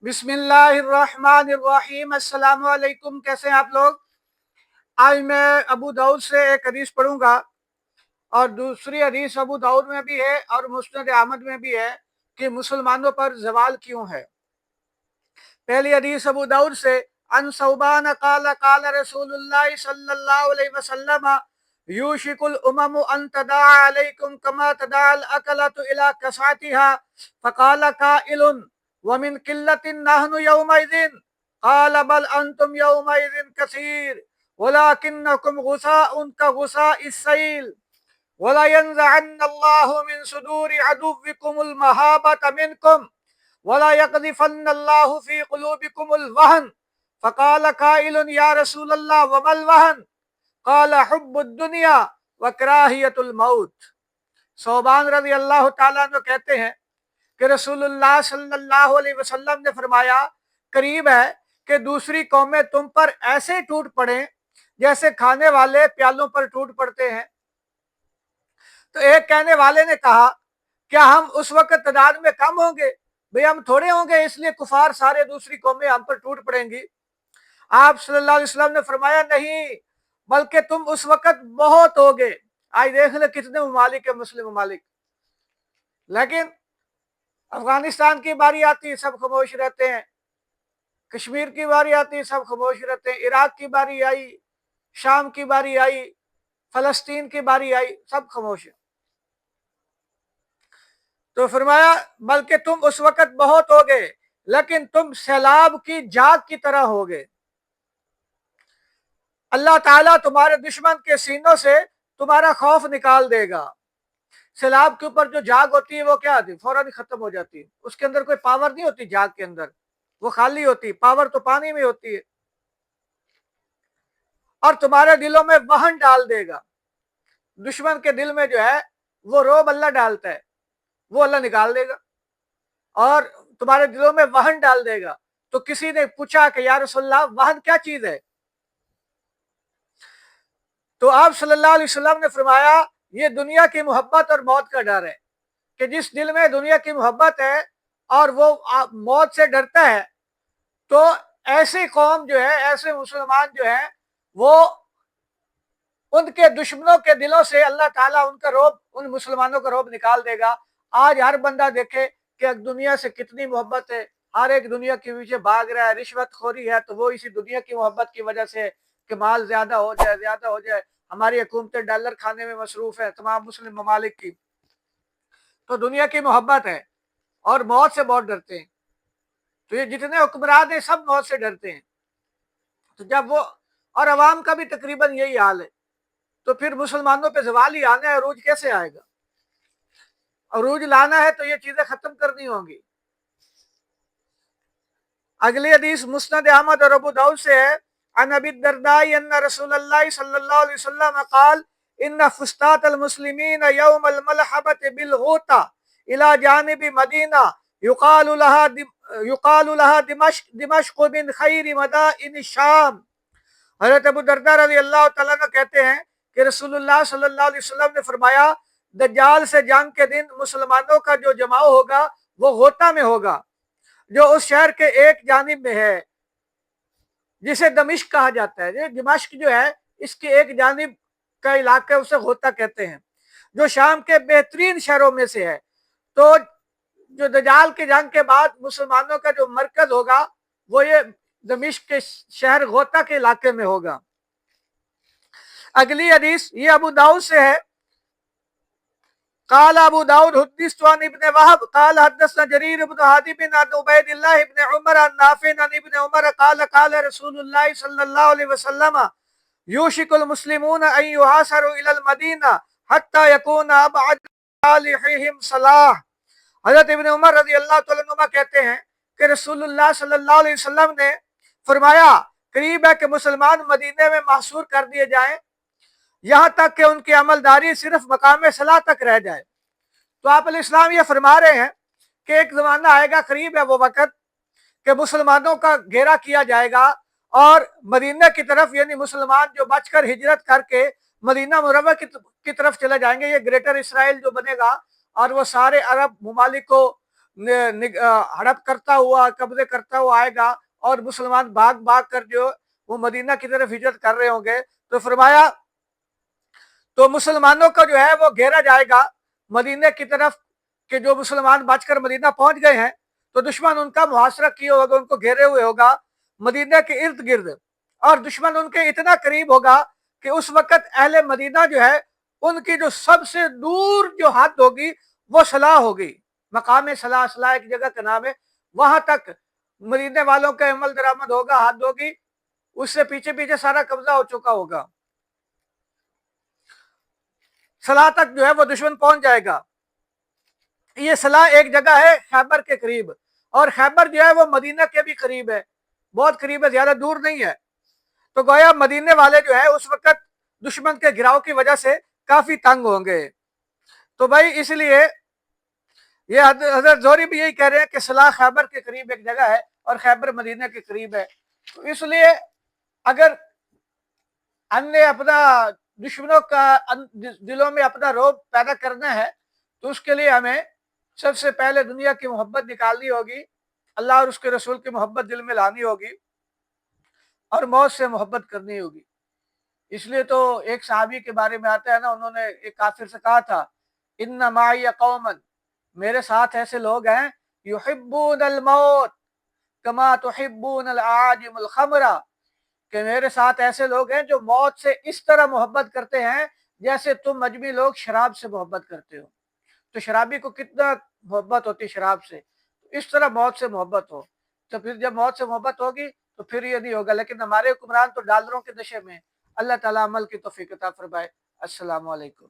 बिस्मिल्लाहिर्रहमानिर्रहीम। अस्सलाम वालेकुम। कैसे हैं आप लोग? आज मैं अबू दाऊद से एक हदीस पढ़ूंगा और दूसरी हदीस अबू दाऊद में भी है और मुस्नद अहमद में भी है कि मुसलमानों पर जवाल क्यों है। पहली हदीस अबू दाऊद से अन सौबान काला काला रसूलुल्लाह सल्लल्लाहु अलैहि वसल्लम यूशिकुल उममु अन तदा अलैकुम कमा तदा अल अकलतु इला कसातिहा फकाला काइलुन व मिन किल्लतिन नहनु यौमइदिन काला बल अंतुम यौमइदिन कसीर वलाकिन्नकुम गुसाउन का गुसाइस सैल वला यंज़अन्नल्लाहु मिन सुदूरि अदुव्विकुमुल महाबत मिनकुम वला यक़ज़िफ़न्नल्लाहु फ़ी क़ुलूबिकुमुल वहन फ़क़ाल क़ाइलुन या रसूलल्लाह वमल वहन क़ाल हुब्बुद दुनिया व कराहियतुल मौत। सौबान रज़ी अल्लाह तआला अन्हु कहते हैं कि रसूलुल्लाह सल्लल्लाहु अलैहि वसल्लम ने फरमाया, करीब है कि दूसरी कौमें तुम पर ऐसे टूट पड़े जैसे खाने वाले प्यालों पर टूट पड़ते हैं। तो एक कहने वाले ने कहा, क्या हम उस वक्त तादाद में कम होंगे? भाई हम थोड़े होंगे इसलिए कुफार सारे दूसरी कौमें हम पर टूट पड़ेंगी। आप सल्लल्लाहु अलैहि वसल्लम ने फरमाया, नहीं बल्कि तुम उस वक्त बहुत होगे। आज देख ले कितने ममालिक है मुस्लिम ममालिक, लेकिन अफगानिस्तान की बारी आती है सब खामोश रहते हैं, कश्मीर की बारी आती है सब खामोश रहते हैं, इराक की बारी आई, शाम की बारी आई, फलस्तीन की बारी आई, सब खामोश है। तो फरमाया बल्कि तुम उस वक्त बहुत होगे लेकिन तुम सैलाब की जाग की तरह होगे। अल्लाह ताला तुम्हारे दुश्मन के सीनों से तुम्हारा खौफ निकाल देगा। सैलाब के ऊपर जो जाग होती है वो क्या होती है? फौरन खत्म हो जाती है, उसके अंदर कोई पावर नहीं होती। जाग के अंदर वो खाली होती, पावर तो पानी में होती है। और तुम्हारे दिलों में वहन डाल देगा। दुश्मन के दिल में जो है वो रोब अल्लाह डालता है, वो अल्लाह निकाल देगा और तुम्हारे दिलों में वहन डाल देगा। तो किसी ने पूछा कि या रसूलल्लाह वहन क्या चीज है? तो आप सल्लल्लाहु अलैहि वसल्लम ने फरमाया, ये दुनिया की मोहब्बत और मौत का डर है कि जिस दिल में दुनिया की मोहब्बत है और वो मौत से डरता है, तो ऐसी कौम जो है, ऐसे मुसलमान जो है, वो उनके दुश्मनों के दिलों से अल्लाह ताला उनका रोब, उन मुसलमानों का रोब निकाल देगा। आज हर बंदा देखे कि दुनिया से कितनी मोहब्बत है, हर एक दुनिया के पीछे भाग रहा है, रिश्वत खोरी है, तो वो इसी दुनिया की मोहब्बत की वजह से कि माल ज्यादा हो जाए, ज्यादा हो जाए। हमारी हुकूमतें डॉलर खाने में मसरूफ है, तमाम मुस्लिम ममालिक की, तो दुनिया की मोहब्बत है और मौत से बहुत डरते हैं। तो ये जितने हुक्मरान हैं सब मौत से डरते हैं। तो जब वो, और अवाम का भी तकरीबन यही हाल है, तो फिर मुसलमानों पे जवाल ही आना है, अरूज कैसे आएगा? अरूज लाना है तो ये चीजें खत्म करनी होंगी। अगली हदीस मुस्नद अहमद और अबू दाऊद से है। अन अबी दरदा अन्न रसूलुल्लाह सल्लल्लाहु अलैहि वसल्लम क़ाल इन्न फुस्तात अल मुस्लिमीन यौम अल मलहबत बिल गूता इला जानिब मदीना युकालु लहा दिमश्क दिमश्क बिन खैर मदाइन शाम। हज़रत अबू दरदा रज़ी अल्लाह तआला अन्हु कहते हैं कि रसूलुल्लाह सल्लल्लाहु अलैहि वसल्लम ने फरमाया, दज्जाल से जंग के दिन मुसलमानों का जो जमाव होगा वो गोता में होगा, जो उस शहर के एक जानिब में है जिसे दमिश्क कहा जाता है। दिमाश्क जो है इसके एक जानिब का इलाका, उसे गोता कहते हैं, जो शाम के बेहतरीन शहरों में से है। तो जो दज्जाल के जंग के बाद मुसलमानों का जो मरकज होगा वो ये दमिश्क के शहर गोता के इलाके में होगा। अगली हदीस ये अबू दाऊद से है। قال أبو داود حدثت عن ابن وهب قال حدثنا جرير بن حازم عن عبيد الله بن عمر عن نافع عن ابن عمر قال قال رسول الله صلى الله عليه وسلم يوشك المسلمون أن يحاصروا إلى المدينة حتى يكون أبعد صالحهم صلاح۔ حضرت ابن عمر رضی اللہ تعالیٰ عنہ کہتے ہیں کہ رسول اللہ صلی اللہ علیہ وسلم نے فرمایا، قریب ہے کہ مسلمان مدینے میں محصور کر دیے جائیں یہاں تک کہ ان کی عملداری صرف مقام صلاح تک رہ جائے۔ تو آپ علیہ السلام یہ فرما رہے ہیں کہ ایک زمانہ آئے گا، قریب ہے وہ وقت کہ مسلمانوں کا گھیرا کیا جائے گا اور مدینہ کی طرف، یعنی مسلمان جو بچ کر ہجرت کر کے مدینہ منورہ کی طرف چلے جائیں گے، یہ گریٹر اسرائیل جو بنے گا اور وہ سارے عرب ممالک کو हड़प करता हुआ, कब्जे करता हुआ आएगा और मुसलमान भाग भाग कर जो वो मदीना की तरफ हिजरत कर रहे होंगे, तो फरमाया तो मुसलमानों का जो है वो घेरा जाएगा मदीने की तरफ, कि जो मुसलमान बचकर मदीना पहुंच गए हैं तो दुश्मन उनका मुहासरा किए होगा, उनको घेरे हुए होगा मदीने के इर्द गिर्द, और दुश्मन उनके इतना करीब होगा कि उस वक्त अहले मदीना जो है उनकी जो सबसे दूर जो हद होगी वो सलाह होगी, मकाम सलाह, सलाह एक जगह का नाम है, वहां तक मदीने वालों का अमल दरामद होगा, हद होगी, उससे पीछे पीछे सारा कब्जा हो चुका होगा, सलाह तक जो है वो दुश्मन पहुंच जाएगा। ये सलाह एक जगह है खैबर के करीब, और खैबर जो है वो मदीना के भी करीब है, बहुत करीब है, ज्यादा दूर नहीं है। तो गोया मदीने वाले जो है उस वक्त दुश्मन के गिराव की वजह से काफी तंग होंगे। तो भाई इसलिए ये हजरत जोहरी भी यही कह रहे हैं कि सलाह खैबर के करीब एक जगह है और खैबर मदीना के करीब है। तो इसलिए अगर हमने अपना दुश्मनों का दिलों में अपना रोब पैदा करना है तो उसके लिए हमें सबसे पहले दुनिया की मोहब्बत निकालनी होगी, अल्लाह और उसके रसूल की मोहब्बत दिल में लानी होगी और मौत से मोहब्बत करनी होगी। इसलिए तो एक सहाबी के बारे में आता है ना, उन्होंने एक काफिर से कहा था, इन्ना माई कौमन, मेरे साथ ऐसे लोग हैं, युहिब्बून अल मौत कमा तुहिब्बून अल आजिमुल खमरा, कि मेरे साथ ऐसे लोग हैं जो मौत से इस तरह मोहब्बत करते हैं जैसे तुम मजमी लोग शराब से मोहब्बत करते हो। तो शराबी को कितना मोहब्बत होती शराब से, इस तरह मौत से मोहब्बत हो। तो फिर जब मौत से मोहब्बत होगी तो फिर ये नहीं होगा। लेकिन हमारे हुक्मरान तो डॉलरों के नशे में। अल्लाह ताला अमल की तौफीक अता फरमाए। अस्सलाम वालेकुम।